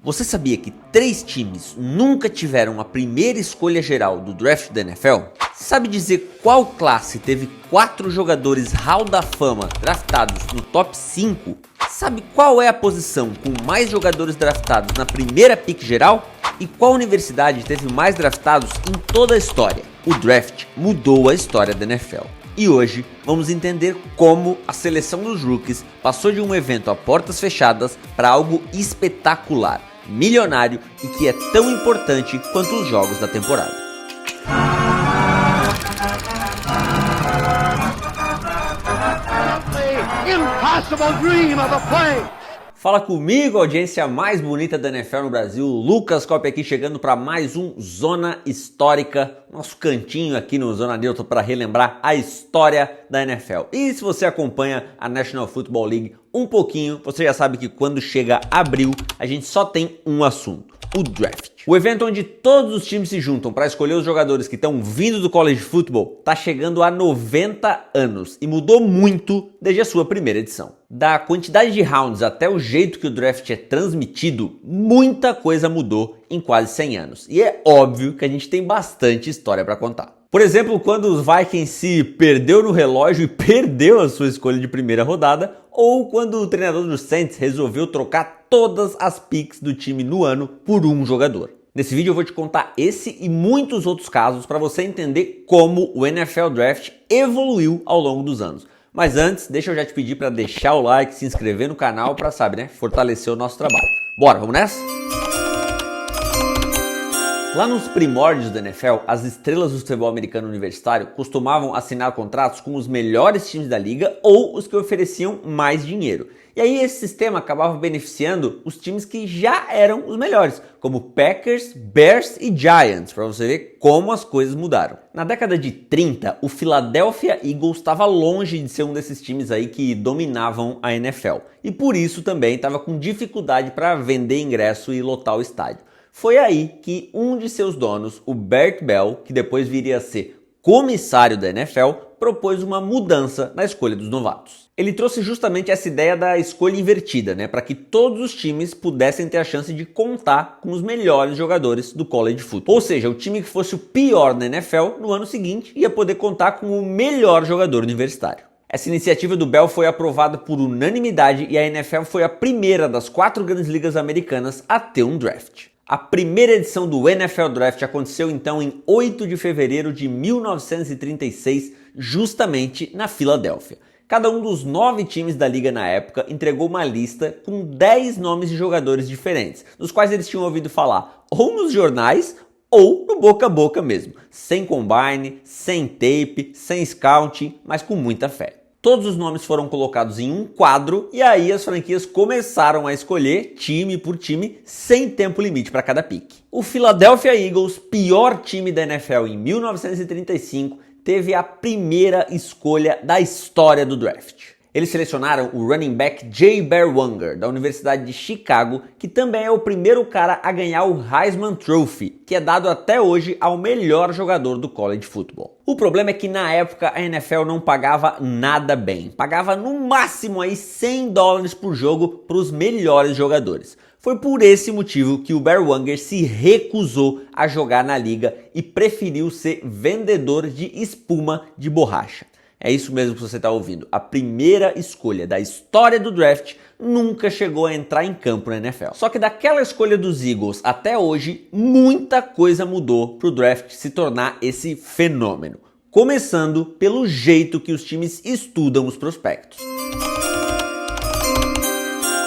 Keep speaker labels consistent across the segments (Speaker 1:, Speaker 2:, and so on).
Speaker 1: Você sabia que 3 times nunca tiveram a primeira escolha geral do draft da NFL? Sabe dizer qual classe teve 4 jogadores Hall da Fama draftados no top 5? Sabe qual é a posição com mais jogadores draftados na primeira pick geral? E qual universidade teve mais draftados em toda a história? O draft mudou a história da NFL. E hoje vamos entender como a seleção dos rookies passou de um evento a portas fechadas para algo espetacular, milionário e que é tão importante quanto os jogos da temporada. Fala comigo, audiência mais bonita da NFL no Brasil, Lucas Coppi aqui chegando para mais um Zona Histórica, nosso cantinho aqui no Zona Neutro para relembrar a história da NFL. E se você acompanha a National Football League um pouquinho, você já sabe que quando chega abril, a gente só tem um assunto: o draft. O evento onde todos os times se juntam para escolher os jogadores que estão vindo do college football está chegando a 90 anos e mudou muito desde a sua primeira edição. Da quantidade de rounds até o jeito que o draft é transmitido, muita coisa mudou em quase 100 anos. E é óbvio que a gente tem bastante história para contar. Por exemplo, quando os Vikings se perdeu no relógio e perdeu a sua escolha de primeira rodada, ou quando o treinador dos Saints resolveu trocar todas as picks do time no ano por um jogador. Nesse vídeo eu vou te contar esse e muitos outros casos para você entender como o NFL Draft evoluiu ao longo dos anos. Mas antes, deixa eu já te pedir para deixar o like, se inscrever no canal para, fortalecer o nosso trabalho. Bora, vamos nessa? Lá nos primórdios da NFL, as estrelas do futebol americano universitário costumavam assinar contratos com os melhores times da liga ou os que ofereciam mais dinheiro. E aí esse sistema acabava beneficiando os times que já eram os melhores, como Packers, Bears e Giants, para você ver como as coisas mudaram. Na década de 30, o Philadelphia Eagles estava longe de ser um desses times aí que dominavam a NFL. E por isso também estava com dificuldade para vender ingresso e lotar o estádio. Foi aí que um de seus donos, o Bert Bell, que depois viria a ser comissário da NFL, propôs uma mudança na escolha dos novatos. Ele trouxe justamente essa ideia da escolha invertida, para que todos os times pudessem ter a chance de contar com os melhores jogadores do college football. Ou seja, o time que fosse o pior na NFL no ano seguinte ia poder contar com o melhor jogador universitário. Essa iniciativa do Bell foi aprovada por unanimidade e a NFL foi a primeira das 4 grandes ligas americanas a ter um draft. A primeira edição do NFL Draft aconteceu então em 8 de fevereiro de 1936, justamente na Filadélfia. Cada um dos 9 times da liga na época entregou uma lista com 10 nomes de jogadores diferentes, dos quais eles tinham ouvido falar ou nos jornais ou no boca a boca mesmo, sem combine, sem tape, sem scouting, mas com muita fé. Todos os nomes foram colocados em um quadro e aí as franquias começaram a escolher time por time sem tempo limite para cada pick. O Philadelphia Eagles, pior time da NFL em 1935, teve a primeira escolha da história do draft. Eles selecionaram o running back Jay Bear Wanger, da Universidade de Chicago, que também é o primeiro cara a ganhar o Heisman Trophy, que é dado até hoje ao melhor jogador do college football. O problema é que na época a NFL não pagava nada bem, pagava no máximo aí $100 por jogo para os melhores jogadores. Foi por esse motivo que o Bear Wanger se recusou a jogar na liga e preferiu ser vendedor de espuma de borracha. É isso mesmo que você está ouvindo. A primeira escolha da história do draft nunca chegou a entrar em campo na NFL. Só que daquela escolha dos Eagles até hoje, muita coisa mudou para o draft se tornar esse fenômeno. Começando pelo jeito que os times estudam os prospectos.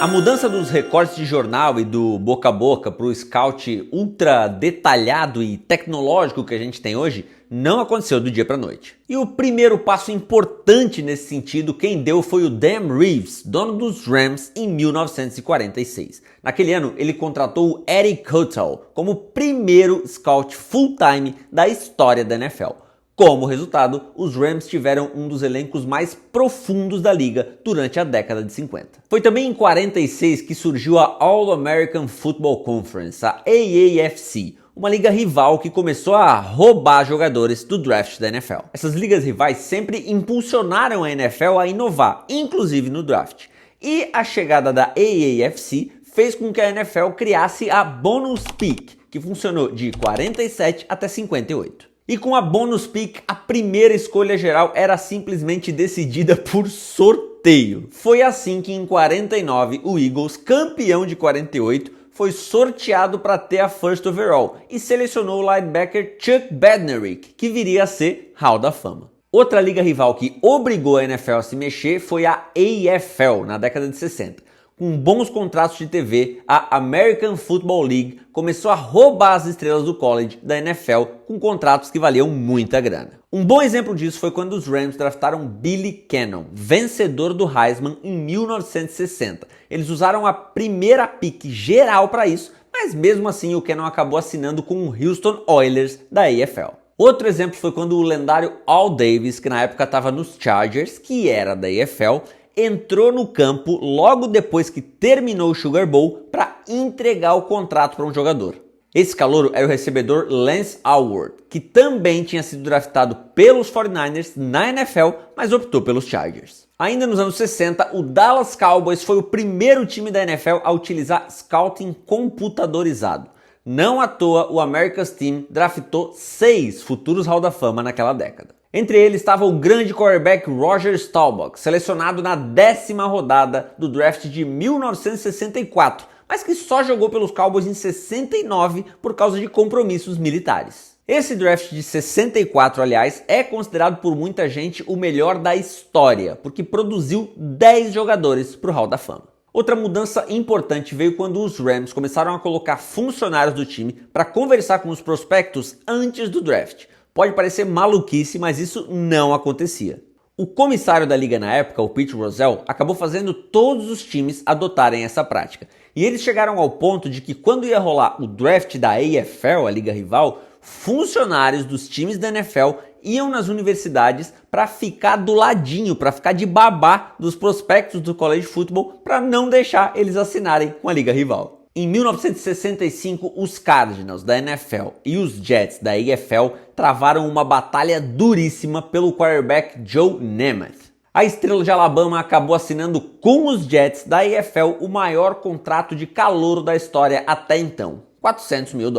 Speaker 1: A mudança dos recortes de jornal e do boca a boca para o scout ultra detalhado e tecnológico que a gente tem hoje não aconteceu do dia para a noite. E o primeiro passo importante nesse sentido quem deu foi o Dan Reeves, dono dos Rams, em 1946. Naquele ano ele contratou o Eddie Kotal como o primeiro scout full-time da história da NFL. Como resultado, os Rams tiveram um dos elencos mais profundos da liga durante a década de 50. Foi também em 46 que surgiu a All-American Football Conference, a AAFC, uma liga rival que começou a roubar jogadores do draft da NFL. Essas ligas rivais sempre impulsionaram a NFL a inovar, inclusive no draft. E a chegada da AAFC fez com que a NFL criasse a Bonus Pick, que funcionou de 47 até 58. E com a Bonus Pick, a primeira escolha geral era simplesmente decidida por sorteio. Foi assim que em 49 o Eagles, campeão de 48, foi sorteado para ter a first overall e selecionou o linebacker Chuck Bednarik, que viria a ser Hall da Fama. Outra liga rival que obrigou a NFL a se mexer foi a AFL, na década de 60. Com bons contratos de TV, a American Football League começou a roubar as estrelas do college da NFL com contratos que valiam muita grana. Um bom exemplo disso foi quando os Rams draftaram Billy Cannon, vencedor do Heisman em 1960. Eles usaram a primeira pick geral para isso, mas mesmo assim o Cannon acabou assinando com o Houston Oilers da AFL. Outro exemplo foi quando o lendário Al Davis, que na época estava nos Chargers, que era da AFL, entrou no campo logo depois que terminou o Sugar Bowl para entregar o contrato para um jogador. Esse calouro era o recebedor Lance Alward, que também tinha sido draftado pelos 49ers na NFL, mas optou pelos Chargers. Ainda nos anos 60, o Dallas Cowboys foi o primeiro time da NFL a utilizar scouting computadorizado. Não à toa, o America's Team draftou 6 futuros Hall da Fama naquela década. Entre eles estava o grande quarterback Roger Staubach, selecionado na 10ª rodada do draft de 1964, mas que só jogou pelos Cowboys em 69 por causa de compromissos militares. Esse draft de 64, aliás, é considerado por muita gente o melhor da história, porque produziu 10 jogadores para o Hall da Fama. Outra mudança importante veio quando os Rams começaram a colocar funcionários do time para conversar com os prospectos antes do draft. Pode parecer maluquice, mas isso não acontecia. O comissário da liga na época, o Pete Rozelle, acabou fazendo todos os times adotarem essa prática. E eles chegaram ao ponto de que quando ia rolar o draft da AFL, a liga rival, funcionários dos times da NFL iam nas universidades para ficar do ladinho, para ficar de babá dos prospectos do college football, para não deixar eles assinarem com a liga rival. Em 1965, os Cardinals da NFL e os Jets da AFL travaram uma batalha duríssima pelo quarterback Joe Namath. A estrela de Alabama acabou assinando com os Jets da AFL o maior contrato de calouro da história até então, $400 mil.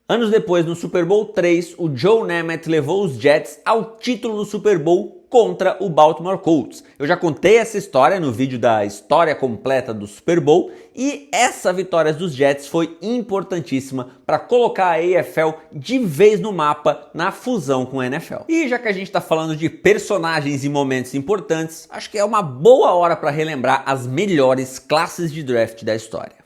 Speaker 1: Anos depois, no Super Bowl III, o Joe Namath levou os Jets ao título do Super Bowl contra o Baltimore Colts. Eu já contei essa história no vídeo da história completa do Super Bowl e essa vitória dos Jets foi importantíssima para colocar a AFL de vez no mapa na fusão com a NFL. E já que a gente está falando de personagens e momentos importantes, acho que é uma boa hora para relembrar as melhores classes de draft da história.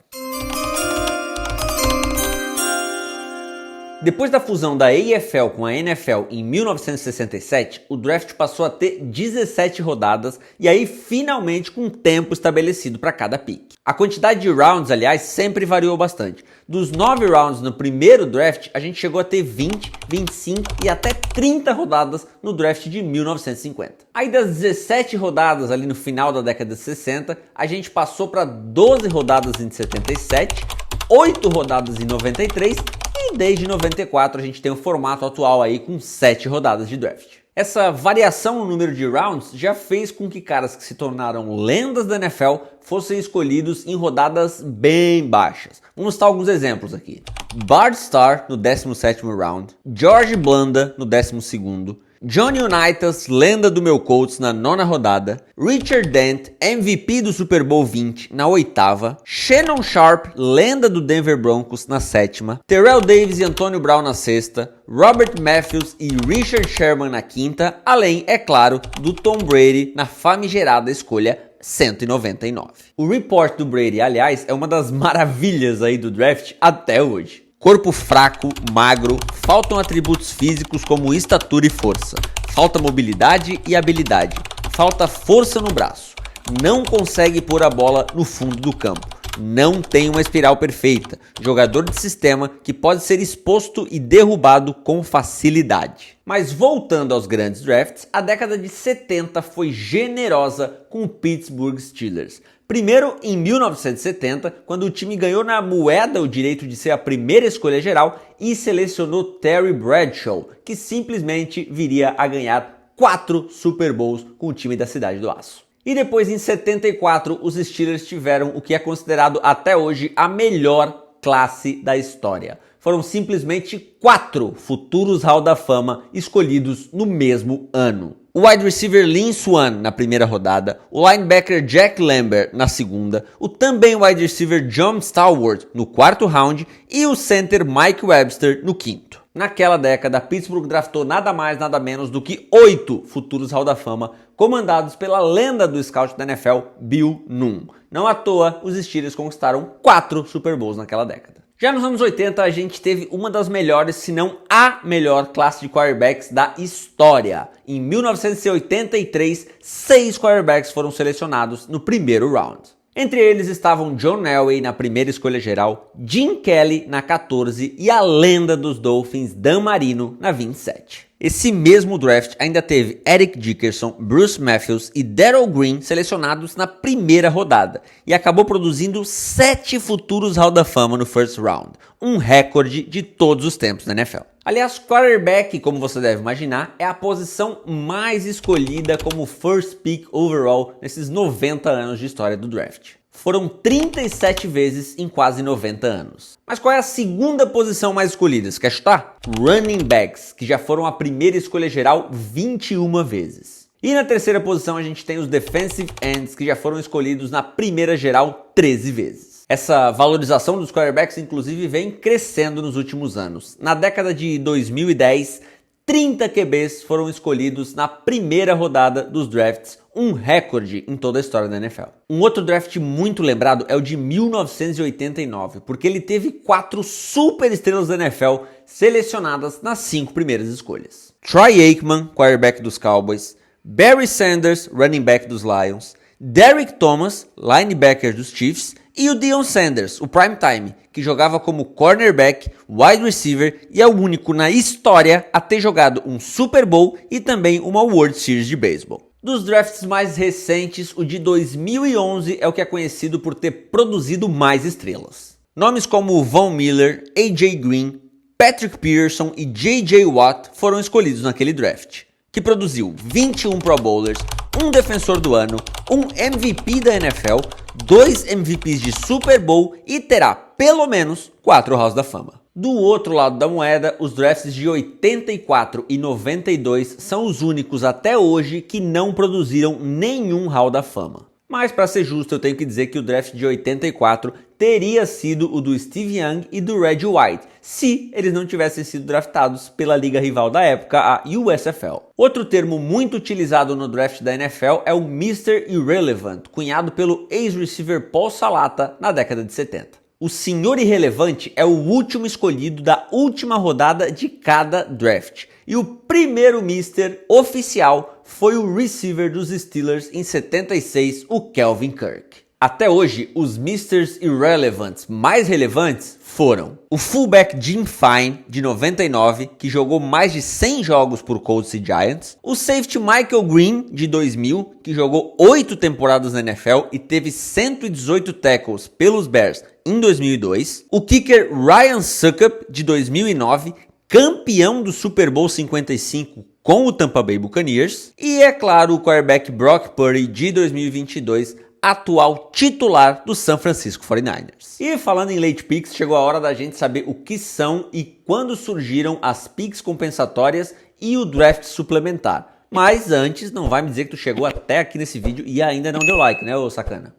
Speaker 1: Depois da fusão da AFL com a NFL em 1967, o draft passou a ter 17 rodadas e aí finalmente com tempo estabelecido para cada pick. A quantidade de rounds, aliás, sempre variou bastante. Dos 9 rounds no primeiro draft, a gente chegou a ter 20, 25 e até 30 rodadas no draft de 1950. Aí das 17 rodadas ali no final da década de 60, a gente passou para 12 rodadas em 77, 8 rodadas em 93 e desde 94 a gente tem o formato atual aí com 7 rodadas de draft. Essa variação no número de rounds já fez com que caras que se tornaram lendas da NFL fossem escolhidos em rodadas bem baixas. Vamos citar alguns exemplos aqui. Bart Starr no 17º round, George Blanda no 12º, Johnny Unitas, lenda do meu Colts, na 9ª rodada, Richard Dent, MVP do Super Bowl 20, na 8ª, Shannon Sharpe, lenda do Denver Broncos, na 7ª, Terrell Davis e Antonio Brown na 6ª, Robert Matthews e Richard Sherman na 5ª, além, é claro, do Tom Brady na famigerada escolha 199. O report do Brady, aliás, é uma das maravilhas aí do draft até hoje. Corpo fraco, magro, faltam atributos físicos como estatura e força, falta mobilidade e habilidade, falta força no braço, não consegue pôr a bola no fundo do campo, não tem uma espiral perfeita, jogador de sistema que pode ser exposto e derrubado com facilidade. Mas voltando aos grandes drafts, a década de 70 foi generosa com o Pittsburgh Steelers. Primeiro, em 1970, quando o time ganhou na moeda o direito de ser a primeira escolha geral e selecionou Terry Bradshaw, que simplesmente viria a ganhar 4 Super Bowls com o time da Cidade do Aço. E depois, em 74, os Steelers tiveram o que é considerado até hoje a melhor classe da história. Foram simplesmente 4 futuros Hall da Fama escolhidos no mesmo ano. O wide receiver Lynn Swann na primeira rodada, o linebacker Jack Lambert na segunda, o também wide receiver John Stallworth no quarto round e o center Mike Webster no quinto. Naquela década, Pittsburgh draftou nada mais nada menos do que 8 futuros Hall da Fama, comandados pela lenda do scout da NFL, Bill Nunn. Não à toa, os Steelers conquistaram 4 Super Bowls naquela década. Já nos anos 80, a gente teve uma das melhores, se não a melhor classe de quarterbacks da história. Em 1983, 6 quarterbacks foram selecionados no primeiro round. Entre eles estavam John Elway na primeira escolha geral, Jim Kelly na 14 e a lenda dos Dolphins, Dan Marino, na 27. Esse mesmo draft ainda teve Eric Dickerson, Bruce Matthews e Darrell Green selecionados na primeira rodada e acabou produzindo 7 futuros Hall da Fama no first round, um recorde de todos os tempos na NFL. Aliás, quarterback, como você deve imaginar, é a posição mais escolhida como first pick overall nesses 90 anos de história do draft. Foram 37 vezes em quase 90 anos. Mas qual é a segunda posição mais escolhida? Você quer chutar? Running backs, que já foram a primeira escolha geral 21 vezes. E na terceira posição a gente tem os defensive ends, que já foram escolhidos na primeira geral 13 vezes. Essa valorização dos quarterbacks, inclusive, vem crescendo nos últimos anos. Na década de 2010, 30 QBs foram escolhidos na primeira rodada dos drafts, um recorde em toda a história da NFL. Um outro draft muito lembrado é o de 1989, porque ele teve 4 super estrelas da NFL selecionadas nas 5 primeiras escolhas. Troy Aikman, quarterback dos Cowboys, Barry Sanders, running back dos Lions, Derrick Thomas, linebacker dos Chiefs, e o Deion Sanders, o prime time, que jogava como cornerback, wide receiver e é o único na história a ter jogado um Super Bowl e também uma World Series de beisebol. Dos drafts mais recentes, o de 2011 é o que é conhecido por ter produzido mais estrelas. Nomes como Von Miller, AJ Green, Patrick Peterson e J.J. Watt foram escolhidos naquele draft, que produziu 21 Pro Bowlers, um defensor do ano, um MVP da NFL, 2 MVPs de Super Bowl e terá pelo menos 4 Halls da Fama. Do outro lado da moeda, os drafts de 84 e 92 são os únicos até hoje que não produziram nenhum Hall da Fama. Mas para ser justo, eu tenho que dizer que o draft de 84 teria sido o do Steve Young e do Reggie White, se eles não tivessem sido draftados pela liga rival da época, a USFL. Outro termo muito utilizado no draft da NFL é o Mr. Irrelevant, cunhado pelo ex-receiver Paul Salata na década de 70. O senhor irrelevante é o último escolhido da última rodada de cada draft. E o primeiro Mr. oficial foi o receiver dos Steelers em 76, o Kelvin Kirk. Até hoje, os Mr. Irrelevants mais relevantes foram o fullback Jim Fine, de 99, que jogou mais de 100 jogos por Colts e Giants, o safety Michael Green, de 2000, que jogou 8 temporadas na NFL e teve 118 tackles pelos Bears em 2002, o kicker Ryan Succop, de 2009, campeão do Super Bowl 55 com o Tampa Bay Buccaneers, e é claro o quarterback Brock Purdy, de 2022, atual titular do San Francisco 49ers. E falando em late picks, chegou a hora da gente saber o que são e quando surgiram as picks compensatórias e o draft suplementar. Mas antes, não vai me dizer que tu chegou até aqui nesse vídeo e ainda não deu like, né, ô sacana?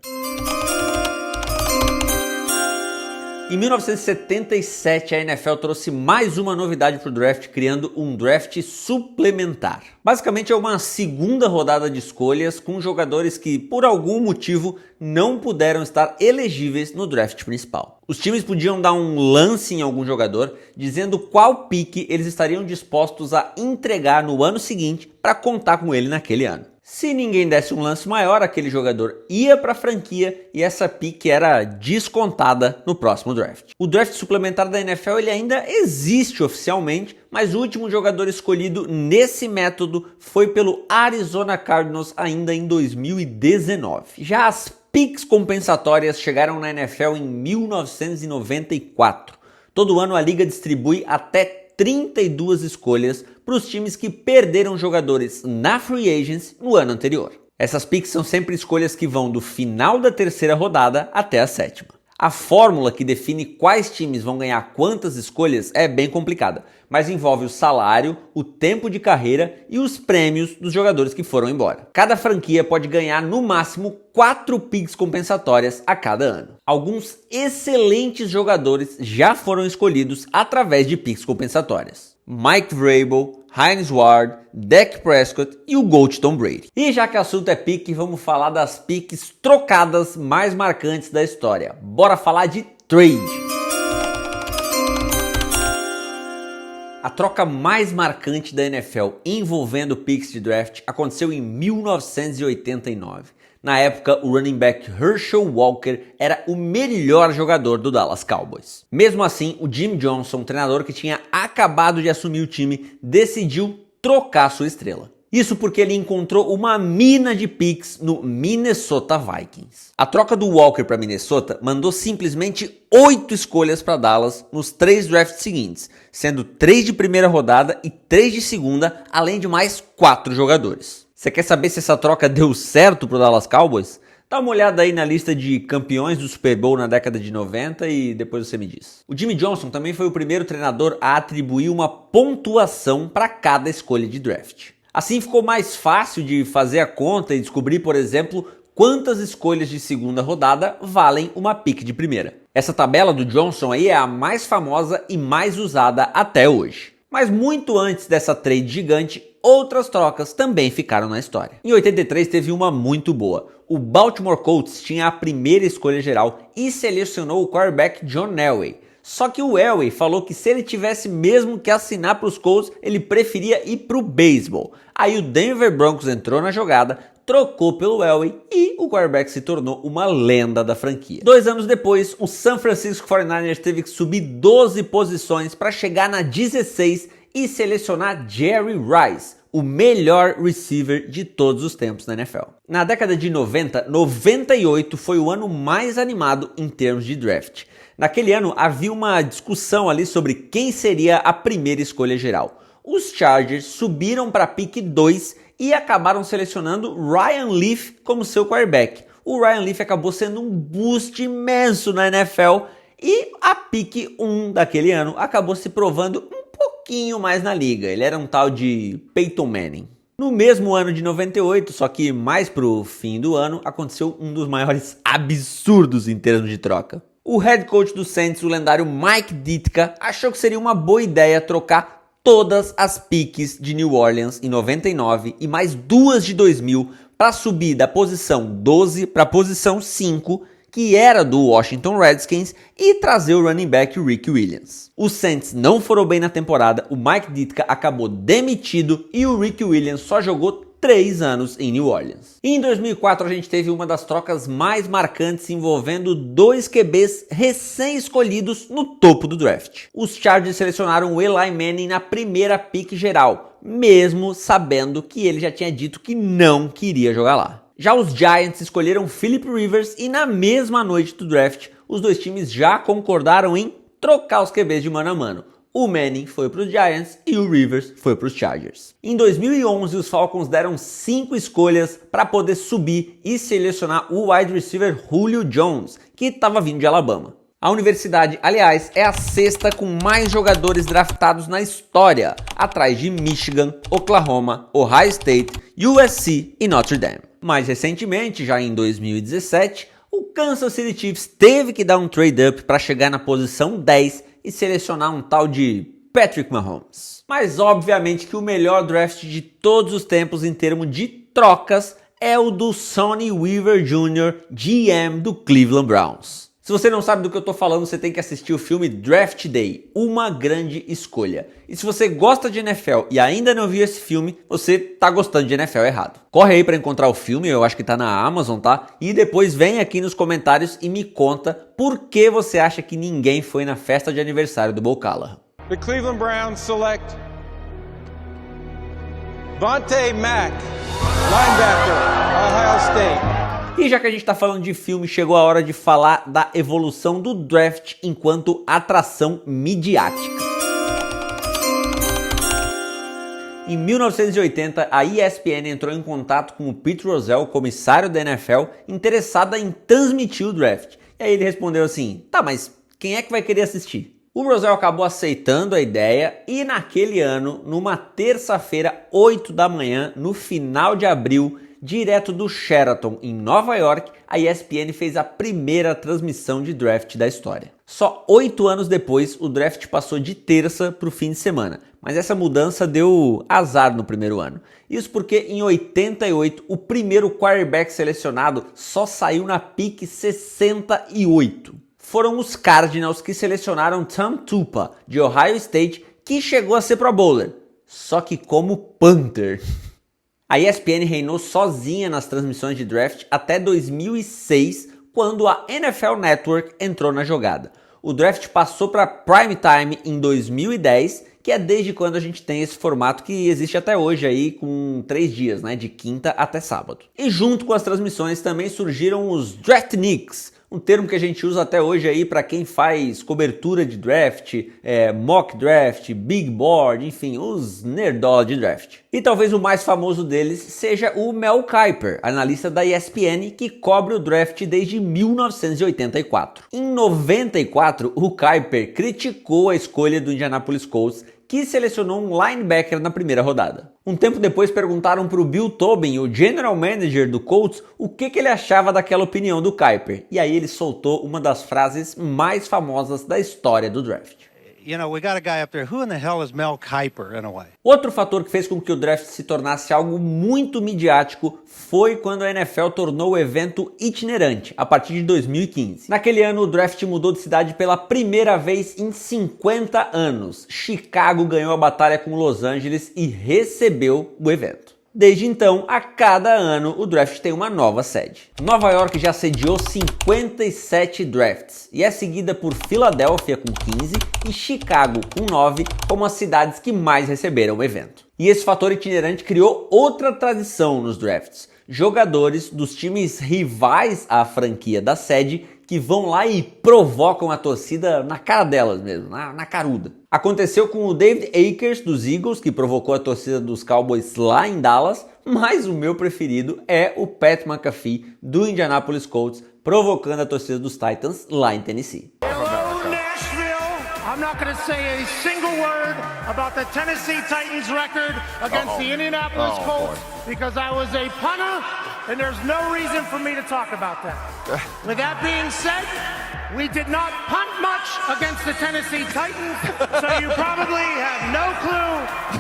Speaker 1: Em 1977, a NFL trouxe mais uma novidade para o draft, criando um draft suplementar. Basicamente é uma segunda rodada de escolhas com jogadores que, por algum motivo, não puderam estar elegíveis no draft principal. Os times podiam dar um lance em algum jogador, dizendo qual pique eles estariam dispostos a entregar no ano seguinte para contar com ele naquele ano. Se ninguém desse um lance maior, aquele jogador ia para a franquia e essa pick era descontada no próximo draft. O draft suplementar da NFL ele ainda existe oficialmente, mas o último jogador escolhido nesse método foi pelo Arizona Cardinals ainda em 2019. Já as picks compensatórias chegaram na NFL em 1994. Todo ano a liga distribui até 32 escolhas para os times que perderam jogadores na free agency no ano anterior. Essas picks são sempre escolhas que vão do final da terceira rodada até a sétima. A fórmula que define quais times vão ganhar quantas escolhas é bem complicada, mas envolve o salário, o tempo de carreira e os prêmios dos jogadores que foram embora. Cada franquia pode ganhar no máximo 4 picks compensatórias a cada ano. Alguns excelentes jogadores já foram escolhidos através de picks compensatórias. Mike Vrabel, Hines Ward, Dak Prescott e o GOAT Tom Brady. E já que o assunto é pique, vamos falar das piques trocadas mais marcantes da história. Bora falar de trade. A troca mais marcante da NFL envolvendo picks de draft aconteceu em 1989. Na época, o running back Herschel Walker era o melhor jogador do Dallas Cowboys. Mesmo assim, o Jim Johnson, treinador que tinha acabado de assumir o time, decidiu trocar sua estrela. Isso porque ele encontrou uma mina de picks no Minnesota Vikings. A troca do Walker para Minnesota mandou simplesmente 8 escolhas para Dallas nos 3 drafts seguintes, sendo 3 de primeira rodada e 3 de segunda, além de mais 4 jogadores. Você quer saber se essa troca deu certo pro Dallas Cowboys? Dá uma olhada aí na lista de campeões do Super Bowl na década de 90 e depois você me diz. O Jimmy Johnson também foi o primeiro treinador a atribuir uma pontuação para cada escolha de draft. Assim ficou mais fácil de fazer a conta e descobrir, por exemplo, quantas escolhas de segunda rodada valem uma pick de primeira. Essa tabela do Johnson aí é a mais famosa e mais usada até hoje. Mas muito antes dessa trade gigante, outras trocas também ficaram na história. Em 83 teve uma muito boa. O Baltimore Colts tinha a primeira escolha geral e selecionou o quarterback John Elway. Só que o Elway falou que se ele tivesse mesmo que assinar para os Colts, ele preferia ir para o beisebol. Aí o Denver Broncos entrou na jogada, trocou pelo Elway e o quarterback se tornou uma lenda da franquia. 2 anos depois, o San Francisco 49ers teve que subir 12 posições para chegar na 16 e selecionar Jerry Rice, o melhor receiver de todos os tempos na NFL. Na década de 90, 98 foi o ano mais animado em termos de draft. Naquele ano havia uma discussão ali sobre quem seria a primeira escolha geral. Os Chargers subiram para a pick 2 e acabaram selecionando Ryan Leaf como seu quarterback. O Ryan Leaf acabou sendo um boost imenso na NFL e a pick 1 daquele ano acabou se provando um pouquinho mais na liga. Ele era um tal de Peyton Manning. No mesmo ano de 98, só que mais pro fim do ano, aconteceu um dos maiores absurdos em termos de troca. O head coach do Saints, o lendário Mike Ditka, achou que seria uma boa ideia trocar todas as piques de New Orleans em 99 e mais 2 de 2000 para subir da posição 12 para a posição 5, que era do Washington Redskins, e trazer o running back Rick Williams. Os Saints não foram bem na temporada, o Mike Ditka acabou demitido e o Rick Williams só jogou 3 anos em New Orleans. E em 2004 a gente teve uma das trocas mais marcantes envolvendo 2 QBs recém-escolhidos no topo do draft. Os Chargers selecionaram o Eli Manning na primeira pick geral, mesmo sabendo que ele já tinha dito que não queria jogar lá. Já os Giants escolheram Philip Rivers e na mesma noite do draft, os dois times já concordaram em trocar os QBs de mano a mano. O Manning foi para os Giants e o Rivers foi para os Chargers. Em 2011, os Falcons deram 5 escolhas para poder subir e selecionar o wide receiver Julio Jones, que estava vindo de Alabama. A universidade, aliás, é a 6ª com mais jogadores draftados na história, atrás de Michigan, Oklahoma, Ohio State, USC e Notre Dame. Mais recentemente, já em 2017, o Kansas City Chiefs teve que dar um trade-up para chegar na posição 10 e selecionar um tal de Patrick Mahomes. Mas obviamente que o melhor draft de todos os tempos em termos de trocas é o do Sonny Weaver Jr., GM do Cleveland Browns. Se você não sabe do que eu tô falando, você tem que assistir o filme Draft Day, Uma Grande Escolha. E se você gosta de NFL e ainda não viu esse filme, você tá gostando de NFL errado. Corre aí para encontrar o filme, eu acho que tá na Amazon, tá? E depois vem aqui nos comentários e me conta por que você acha que ninguém foi na festa de aniversário do Bo Callahan.
Speaker 2: The Cleveland Browns select Vontae Mack, linebacker, Ohio State.
Speaker 1: E já que a gente está falando de filme, chegou a hora de falar da evolução do draft enquanto atração midiática. Em 1980, a ESPN entrou em contato com o Pete Rozelle, comissário da NFL, interessada em transmitir o draft. E aí ele respondeu assim, tá, mas quem é que vai querer assistir? O Rozelle acabou aceitando a ideia e naquele ano, numa terça-feira, 8 da manhã, no final de abril, direto do Sheraton, em Nova York, a ESPN fez a primeira transmissão de draft da história. Só 8 anos depois, o draft passou de terça para o fim de semana, mas essa mudança deu azar no primeiro ano. Isso porque em 88, o primeiro quarterback selecionado só saiu na pick 68. Foram os Cardinals que selecionaram Tom Tupa, de Ohio State, que chegou a ser Pro Bowler, só que como punter. A ESPN reinou sozinha nas transmissões de draft até 2006, quando a NFL Network entrou na jogada. O draft passou para prime time em 2010, que é desde quando a gente tem esse formato que existe até hoje aí com 3 dias, né, de quinta até sábado. E junto com as transmissões também surgiram os Draftniks, um termo que a gente usa até hoje aí para quem faz cobertura de draft, mock draft, big board, enfim, os nerdola de draft. E talvez o mais famoso deles seja o Mel Kiper, analista da ESPN que cobre o draft desde 1984. Em 94, o Kiper criticou a escolha do Indianapolis Colts, que selecionou um linebacker na primeira rodada. Um tempo depois perguntaram para o Bill Tobin, o general manager do Colts, o que ele achava daquela opinião do Kiper. E aí ele soltou uma das frases mais famosas da história do draft.
Speaker 3: You know, we got a guy up there. Who in the hell is Mel Kiper, in a way?
Speaker 1: Outro fator que fez com que o draft se tornasse algo muito midiático foi quando a NFL tornou o evento itinerante, a partir de 2015. Naquele ano, o draft mudou de cidade pela primeira vez em 50 anos. Chicago ganhou a batalha com Los Angeles e recebeu o evento. Desde então, a cada ano, o draft tem uma nova sede. Nova York já sediou 57 drafts e é seguida por Filadélfia com 15 e Chicago com 9 como as cidades que mais receberam o evento. E esse fator itinerante criou outra tradição nos drafts. Jogadores dos times rivais à franquia da sede que vão lá e provocam a torcida na cara delas mesmo, na caruda. Aconteceu com o David Akers dos Eagles, que provocou a torcida dos Cowboys lá em Dallas, mas o meu preferido é o Pat McAfee do Indianapolis Colts, provocando a torcida dos Titans lá em Tennessee.
Speaker 4: Hello, Nashville! I'm not going to say a single word about the Tennessee Titans record against the Indianapolis Colts because I was a punter and there's no reason for me to talk about that. With that being said, we did not punt much against the Tennessee Titans, so you probably have no clue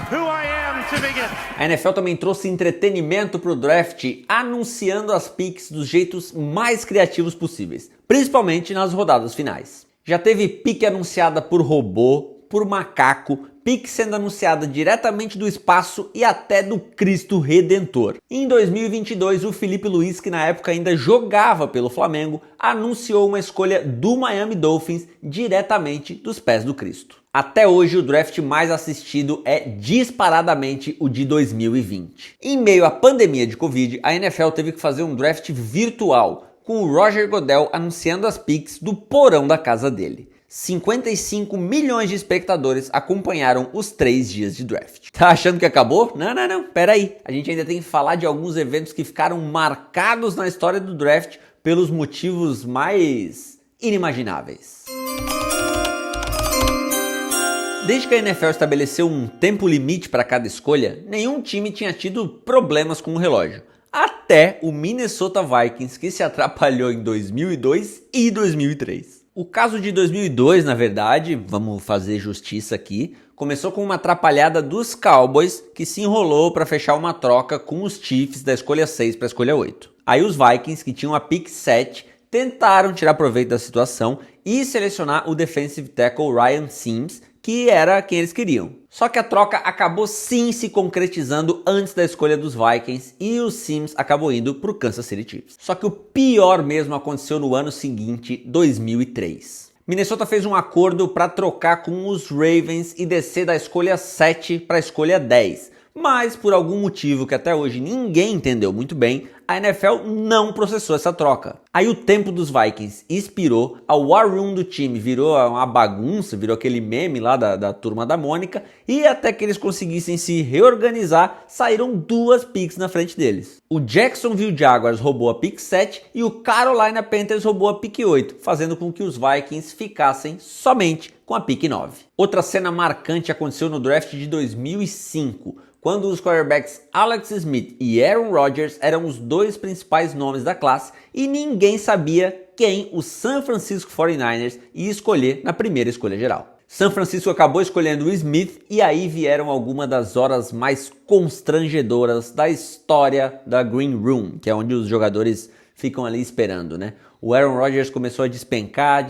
Speaker 4: who I am to begin.
Speaker 1: A NFL também trouxe entretenimento pro draft, anunciando as picks dos jeitos mais criativos possíveis, principalmente nas rodadas finais. Já teve pick anunciada por robô, por macaco, pick sendo anunciada diretamente do espaço e até do Cristo Redentor. Em 2022, o Felipe Luiz, que na época ainda jogava pelo Flamengo, anunciou uma escolha do Miami Dolphins diretamente dos pés do Cristo. Até hoje, o draft mais assistido é disparadamente o de 2020. Em meio à pandemia de Covid, a NFL teve que fazer um draft virtual, com o Roger Goodell anunciando as picks do porão da casa dele. 55 milhões de espectadores acompanharam os 3 dias de draft. Tá achando que acabou? Não, pera aí. A gente ainda tem que falar de alguns eventos que ficaram marcados na história do draft pelos motivos mais inimagináveis. Desde que a NFL estabeleceu um tempo limite para cada escolha, nenhum time tinha tido problemas com o relógio. Até o Minnesota Vikings, que se atrapalhou em 2002 e 2003. O caso de 2002, na verdade, vamos fazer justiça aqui, começou com uma atrapalhada dos Cowboys que se enrolou para fechar uma troca com os Chiefs da escolha 6 para a escolha 8. Aí os Vikings, que tinham a pick 7, tentaram tirar proveito da situação e selecionar o defensive tackle Ryan Sims, que era quem eles queriam. Só que a troca acabou sim se concretizando antes da escolha dos Vikings e o Sims acabou indo para o Kansas City Chiefs. Só que o pior mesmo aconteceu no ano seguinte, 2003. Minnesota fez um acordo para trocar com os Ravens e descer da escolha 7 para a escolha 10. Mas por algum motivo que até hoje ninguém entendeu muito bem, a NFL não processou essa troca. Aí o tempo dos Vikings expirou, a War Room do time virou uma bagunça, virou aquele meme lá da Turma da Mônica, e até que eles conseguissem se reorganizar, saíram 2 picks na frente deles. O Jacksonville Jaguars roubou a pick 7 e o Carolina Panthers roubou a pick 8, fazendo com que os Vikings ficassem somente com a pick 9. Outra cena marcante aconteceu no draft de 2005, quando os quarterbacks Alex Smith e Aaron Rodgers eram os 2 principais nomes da classe e ninguém sabia quem o San Francisco 49ers ia escolher na primeira escolha geral. San Francisco acabou escolhendo o Smith e aí vieram algumas das horas mais constrangedoras da história da Green Room, que é onde os jogadores ficam ali esperando, né? O Aaron Rodgers começou a despencar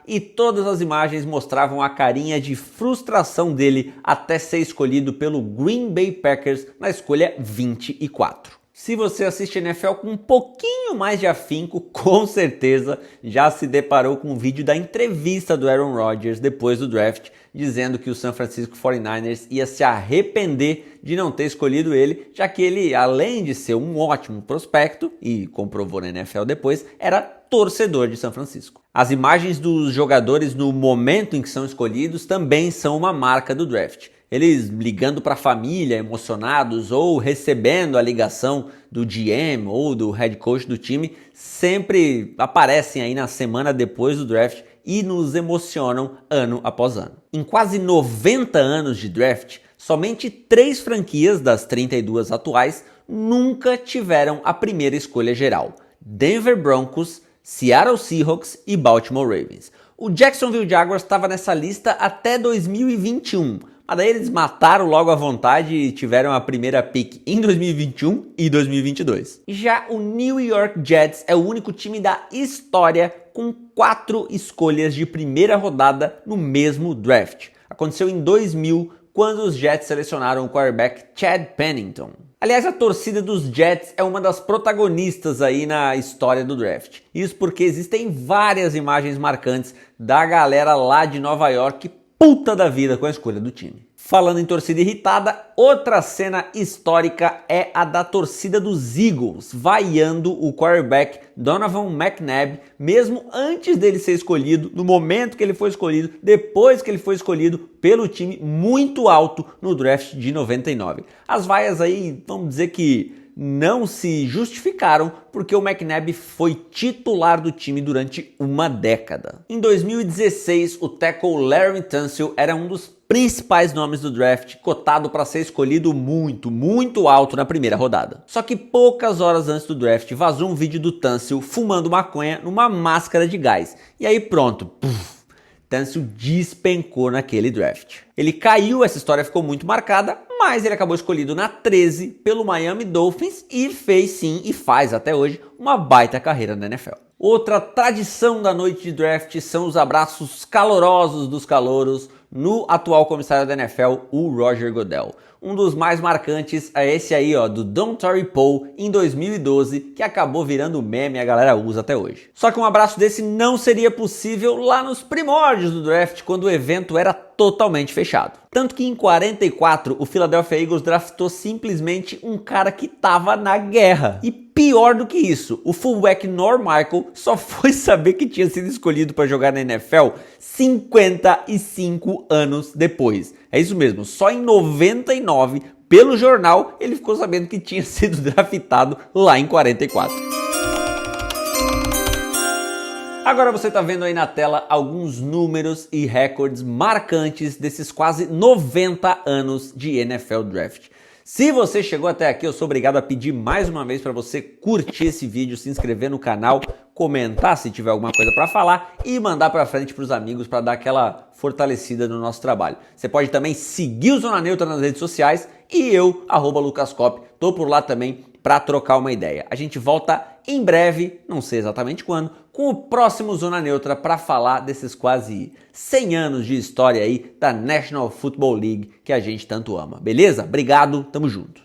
Speaker 1: e todas as imagens mostravam a carinha de frustração dele até ser escolhido pelo Green Bay Packers na escolha 24. Se você assiste NFL com um pouquinho mais de afinco, com certeza já se deparou com um vídeo da entrevista do Aaron Rodgers depois do draft, dizendo que o San Francisco 49ers ia se arrepender de não ter escolhido ele, já que ele, além de ser um ótimo prospecto, e comprovou na NFL depois, era torcedor de São Francisco. As imagens dos jogadores no momento em que são escolhidos também são uma marca do draft. Eles ligando para a família, emocionados, ou recebendo a ligação do GM ou do head coach do time, sempre aparecem aí na semana depois do draft e nos emocionam ano após ano. Em quase 90 anos de draft, somente 3 franquias das 32 atuais nunca tiveram a primeira escolha geral: Denver Broncos, Seattle Seahawks e Baltimore Ravens. O Jacksonville Jaguars estava nessa lista até 2021, mas daí eles mataram logo à vontade e tiveram a primeira pick em 2021 e 2022. Já o New York Jets é o único time da história com 4 escolhas de primeira rodada no mesmo draft. Aconteceu em 2000, quando os Jets selecionaram o quarterback Chad Pennington. Aliás, a torcida dos Jets é uma das protagonistas aí na história do draft. Isso porque existem várias imagens marcantes da galera lá de Nova York puta da vida com a escolha do time. Falando em torcida irritada, outra cena histórica é a da torcida dos Eagles, vaiando o quarterback Donovan McNabb, mesmo antes dele ser escolhido, no momento que ele foi escolhido, depois que ele foi escolhido pelo time muito alto no draft de 99. As vaias aí, vamos dizer que não se justificaram porque o McNabb foi titular do time durante uma década. Em 2016, o tackle Larry Tunsil era um dos principais nomes do draft, cotado para ser escolhido muito alto na primeira rodada. Só que poucas horas antes do draft vazou um vídeo do Tunsil fumando maconha numa máscara de gás. E aí pronto, Tunsil despencou naquele draft. Ele caiu, essa história ficou muito marcada, mas ele acabou escolhido na 13 pelo Miami Dolphins e fez sim, e faz até hoje, uma baita carreira na NFL. Outra tradição da noite de draft são os abraços calorosos dos calouros no atual comissário da NFL, o Roger Goodell. Um dos mais marcantes é esse aí, do Dontari Poe, em 2012, que acabou virando meme e a galera usa até hoje. Só que um abraço desse não seria possível lá nos primórdios do draft, quando o evento era totalmente fechado. Tanto que em 44, o Philadelphia Eagles draftou simplesmente um cara que tava na guerra. E pior do que isso, o fullback Norm Michael só foi saber que tinha sido escolhido para jogar na NFL 55 anos depois. É isso mesmo, só em 99, pelo jornal, ele ficou sabendo que tinha sido draftado lá em 44. Agora você está vendo aí na tela alguns números e recordes marcantes desses quase 90 anos de NFL Draft. Se você chegou até aqui, eu sou obrigado a pedir mais uma vez para você curtir esse vídeo, se inscrever no canal, comentar se tiver alguma coisa para falar e mandar para frente para os amigos para dar aquela fortalecida no nosso trabalho. Você pode também seguir o Zona Neutra nas redes sociais e eu, @LucasCop, tô por lá também para trocar uma ideia. A gente volta em breve, não sei exatamente quando, com o próximo Zona Neutra para falar desses quase 100 anos de história aí da National Football League que a gente tanto ama. Beleza? Obrigado, tamo junto.